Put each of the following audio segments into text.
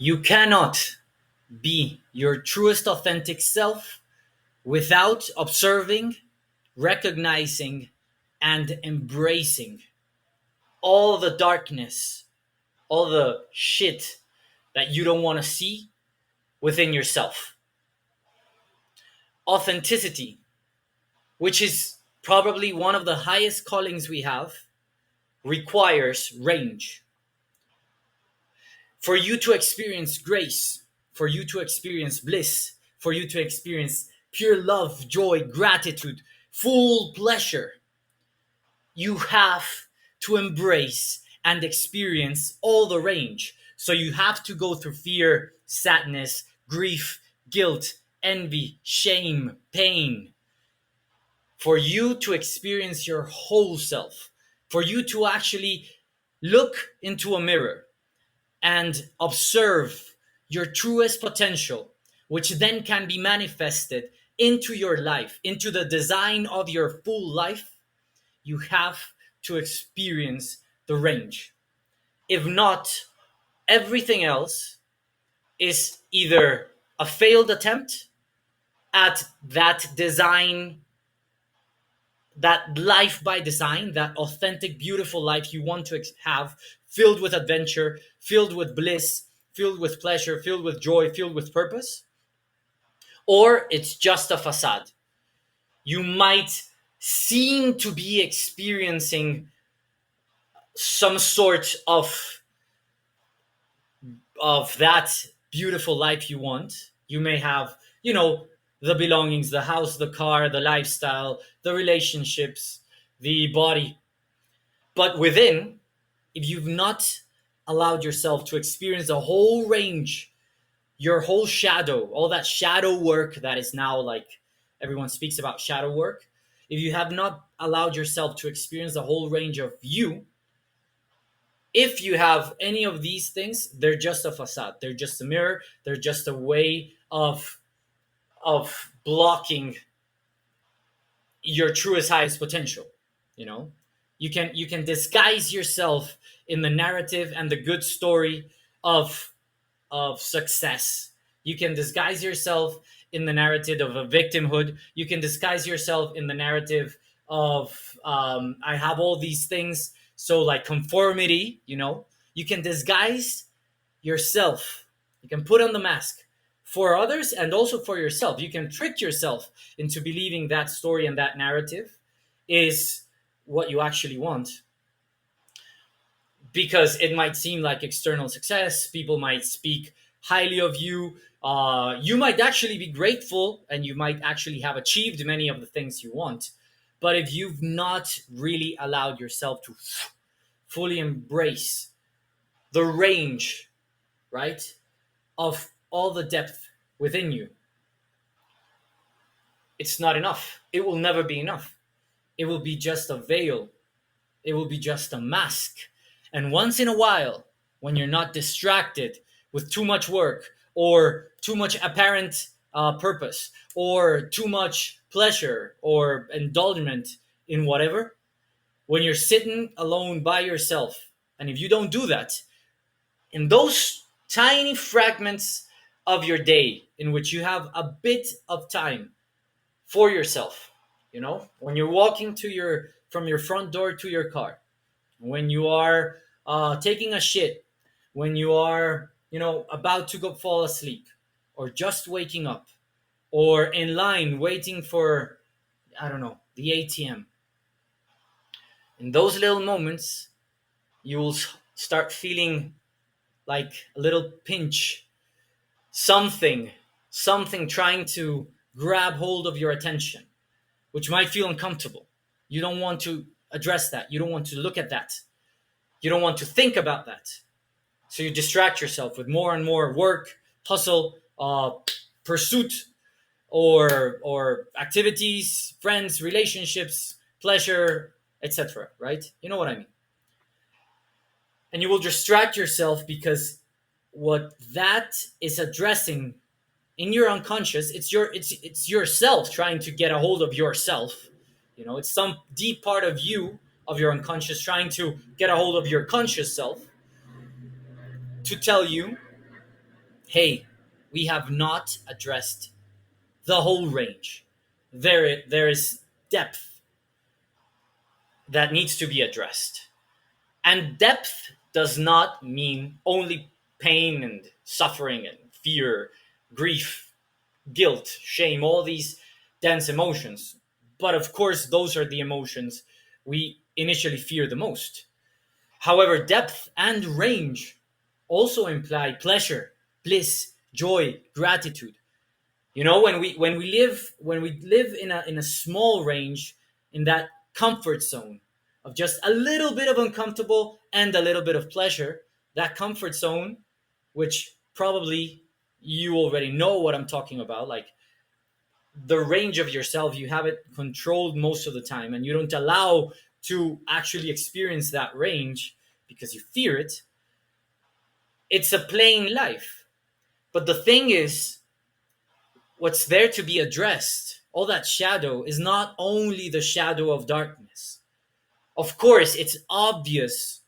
You cannot be your truest authentic self without observing, recognizing, and embracing all the darkness, all the shit that you don't want to see within yourself. Authenticity, which is probably one of the highest callings we have, requires range. For you to experience grace, for you to experience bliss, for you to experience pure love, joy, gratitude, full pleasure, you have to embrace and experience all the range. So you have to go through fear, sadness, grief, guilt, envy, shame, pain, for you to experience your whole self, for you to actually look into a mirror and observe your truest potential, which then can be manifested into your life, into the design of your full life. You have to experience the range. If not, everything else is either a failed attempt at that design, that life by design, that authentic, beautiful life you want to have, filled with adventure, filled with bliss, filled with pleasure, filled with joy, filled with purpose, or it's just a facade. You might seem to be experiencing some sort of that beautiful life you want. You may have, the belongings, the house, the car, the lifestyle, the relationships, the body. But within, if you've not allowed yourself to experience the whole range, your whole shadow, all that shadow work that is now like everyone speaks about shadow work, if you have not allowed yourself to experience the whole range of you, if you have any of these things, they're just a facade. They're just a mirror. They're just a way of blocking your truest highest potential. You know, you can disguise yourself in the narrative and the good story of success. You can disguise yourself in the narrative of a victimhood. You can disguise yourself in the narrative of I have all these things, so like conformity. You can disguise yourself. You can put on the mask for others and also for yourself. You can trick yourself into believing that story and that narrative is what you actually want, because it might seem like external success. People might speak highly of you. You might actually be grateful and you might actually have achieved many of the things you want. But if you've not really allowed yourself to fully embrace the range, right, of all the depth within you, it's not enough. It will never be enough. It will be just a veil. It will be just a mask. And once in a while, when you're not distracted with too much work or too much apparent purpose or too much pleasure or indulgence in whatever, when you're sitting alone by yourself, and if you don't do that, in those tiny fragments of your day in which you have a bit of time for yourself, when you're walking from your front door to your car, when you are taking a shit, when you are, about to go fall asleep, or just waking up, or in line waiting for, I don't know, the ATM. In those little moments, you will start feeling like a little pinch, something, something trying to grab hold of your attention, which might feel uncomfortable. You don't want to address that. You don't want to look at that. You don't want to think about that. So you distract yourself with more and more work, hustle, pursuit, or activities, friends, relationships, pleasure, etc. Right? You know what I mean? And you will distract yourself because what that is addressing in your unconscious, it's yourself trying to get a hold of yourself. It's some deep part of you, of your unconscious, trying to get a hold of your conscious self to tell you hey, we have not addressed the whole range. There is depth that needs to be addressed. And depth does not mean only pain and suffering and fear, grief, guilt, shame, all these dense emotions. But of course, those are the emotions we initially fear the most. However, depth and range also imply pleasure, bliss, joy, gratitude. You know, when we live in a small range, in that comfort zone of just a little bit of uncomfortable and a little bit of pleasure, that comfort zone, which probably you already know what I'm talking about, like the range of yourself, you have it controlled most of the time, and you don't allow to actually experience that range because you fear it. It's a plain life. But the thing is, what's there to be addressed, all that shadow, is not only the shadow of darkness. Of course, it's obvious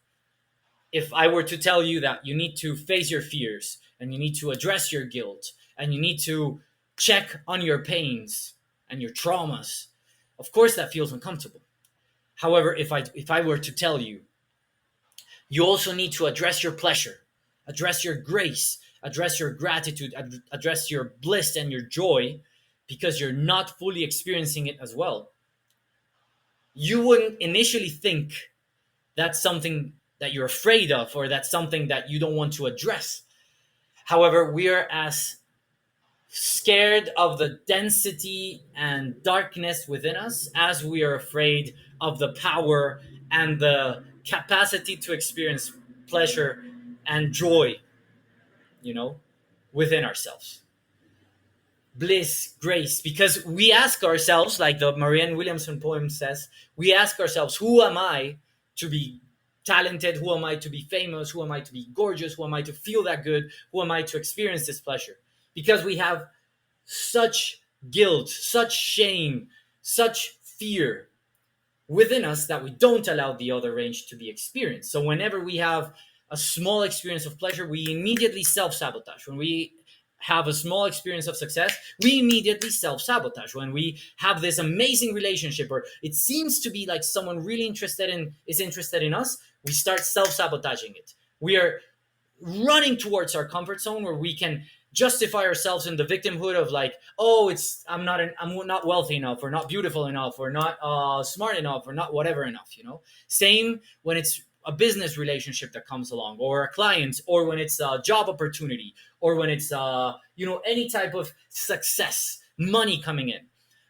if I were to tell you that you need to face your fears and you need to address your guilt and you need to check on your pains and your traumas. Of course, that feels uncomfortable. However, if I were to tell you, you also need to address your pleasure, address your grace, address your gratitude, address your bliss and your joy, because you're not fully experiencing it as well. You wouldn't initially think that's something that you're afraid of or that's something that you don't want to address. However, we are as scared of the density and darkness within us as we are afraid of the power and the capacity to experience pleasure and joy, you know, within ourselves. Bliss, grace, because we ask ourselves, like the Marianne Williamson poem says, we ask ourselves, who am I to be talented? Who am I to be famous? Who am I to be gorgeous? Who am I to feel that good? Who am I to experience this pleasure? Because we have such guilt, such shame, such fear within us that we don't allow the other range to be experienced. So whenever we have a small experience of pleasure, we immediately self-sabotage. When we have a small experience of success, we immediately self-sabotage. When we have this amazing relationship, or it seems to be like someone really interested in us, we start self-sabotaging it. We are running towards our comfort zone where we can justify ourselves in the victimhood of, like, oh, it's I'm not wealthy enough, or not beautiful enough, or not smart enough, or not whatever enough, you know. Same when it's a business relationship that comes along, or a client, or when it's a job opportunity, or when it's any type of success, money coming in.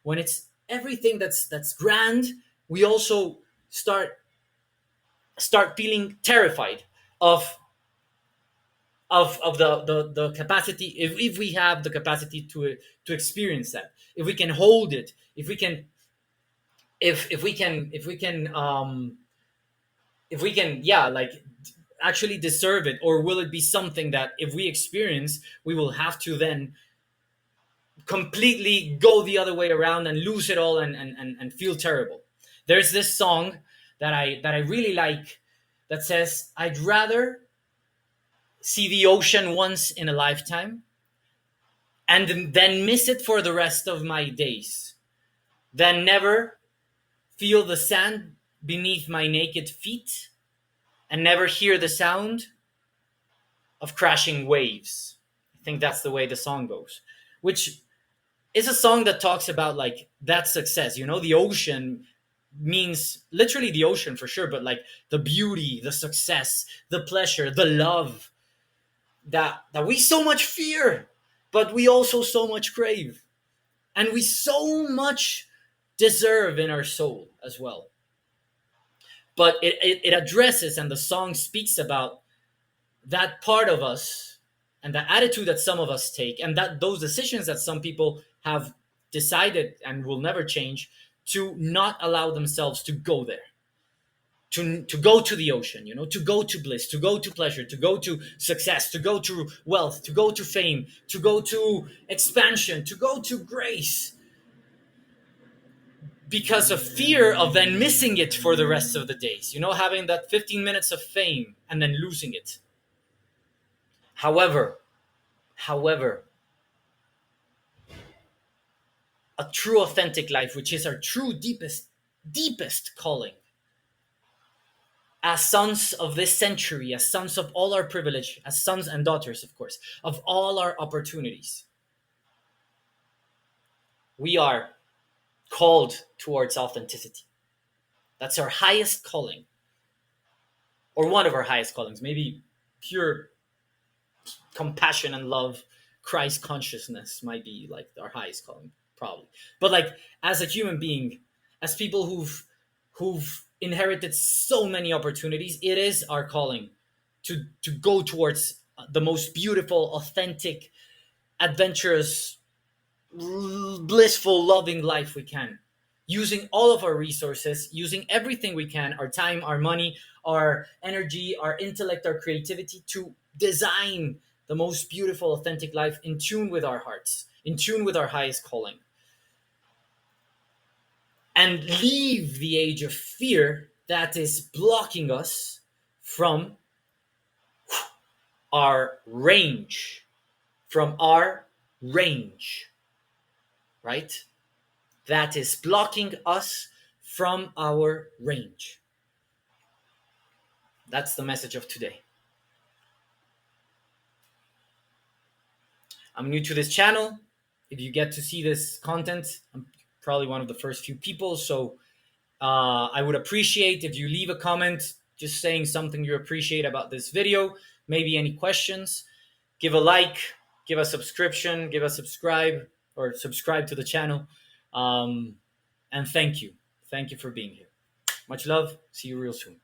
When it's everything that's grand, we also start feeling terrified of the capacity, if we have the capacity to experience that, if we can hold it, if we can yeah, like, actually deserve it, or will it be something that if we experience, we will have to then completely go the other way around and lose it all, and feel terrible. There's this song that I really like, that says, I'd rather see the ocean once in a lifetime and then miss it for the rest of my days than never feel the sand beneath my naked feet and never hear the sound of crashing waves. I think that's the way the song goes, which is a song that talks about, like, that success. You know, the ocean means literally the ocean for sure, but like the beauty, the success, the pleasure, the love that we so much fear, but we also so much crave, and we so much deserve in our soul as well. But it addresses, and the song speaks about that part of us, and the attitude that some of us take, and that those decisions that some people have decided and will never change, to not allow themselves to go there, to go to the ocean, you know, to go to bliss, to go to pleasure, to go to success, to go to wealth, to go to fame, to go to expansion, to go to grace, because of fear of then missing it for the rest of the days, you know, having that 15 minutes of fame and then losing it. However, However, a true authentic life, which is our true deepest calling, as sons of this century, as sons of all our privilege, as sons and daughters, of course, of all our opportunities, we are called towards authenticity. That's our highest calling, or one of our highest callings. Maybe pure compassion and love, Christ consciousness might be like our highest calling, probably. But like as a human being, as people who've inherited so many opportunities, it is our calling to go towards the most beautiful, authentic, adventurous, blissful, loving life we can, using all of our resources, using everything we can, our time, our money, our energy, our intellect, our creativity, to design the most beautiful, authentic life in tune with our hearts, in tune with our highest calling, and leave the age of fear that is blocking us from our range, from our range, right? That is blocking us from our range. That's the message of today. I'm new to this channel. If you get to see this content, I'm probably one of the first few people. So I would appreciate if you leave a comment just saying something you appreciate about this video, maybe any questions. Give a like, give a subscription, give a subscribe, or subscribe to the channel. And thank you. Thank you for being here. Much love. See you real soon.